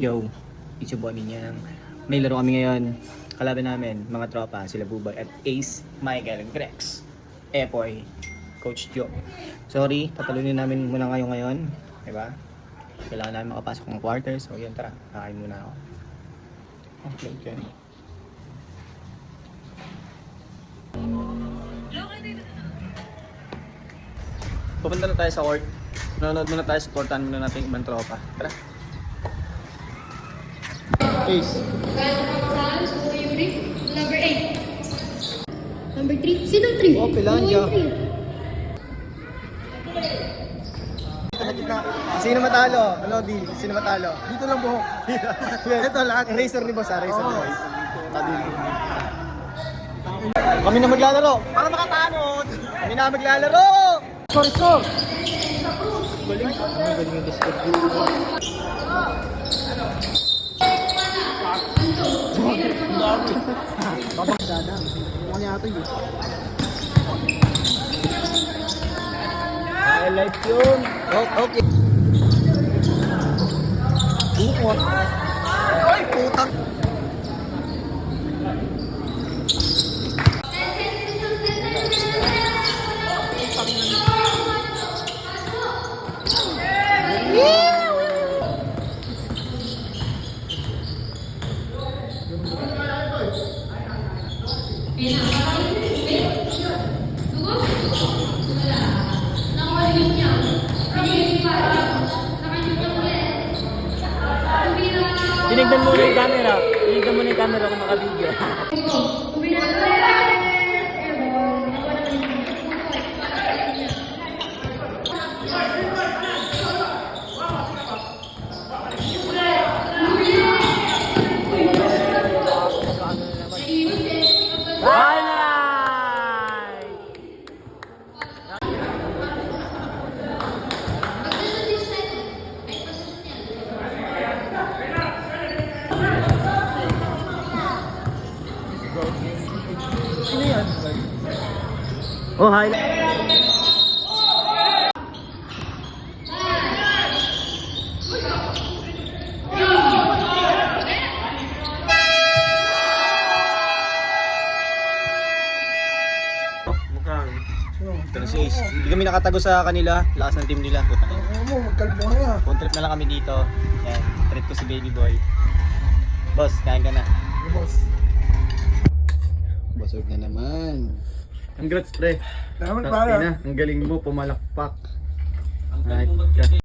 Yo, it's your boy Minyang. May laro kami ngayon. Kalaban namin, mga tropa, sila Bubay at Ace, Michael, Grex, Epoy, Coach Joe. Sorry, tatalunin namin muna kayo ngayon. Diba? Kailangan namin makapasok ng quarter. So yun, tara, kakain muna ako. Okay. Pupunta na tayo sa court. Nanonood muna tayo, supportan muna natin ibang tropa. Tara. Ace. Number 8. Number 3. Sino 3? Oh, Pilandia. Sino matalo? Lodi, sino matalo? Dito lang buhok. Ito lahat. Eraser ni Boss, eraser ni Boss. Kami na maglalaro. Para makatanod. Kami na maglalaro. Score! Galing. Galing yung disco. Babang dada. Mukha niya ito yun. Highlight yun. Okay. Bukot. Ay, putang. Tinignan mo na yung camera. Tinignan mo na yung camera kung naka-video. Oh, highlight. Ito na si Ace. Hindi kami nakatago sa kanila. Lakas ng team nila. Ano mo, magkalbo ka nga. Phone trip na lang kami dito. Yan. Treat ko si baby boy. Boss, kain ka na. Boss. Busog na naman. Congrats, pre. Salamat para. Ang galing mo, pumalakpak.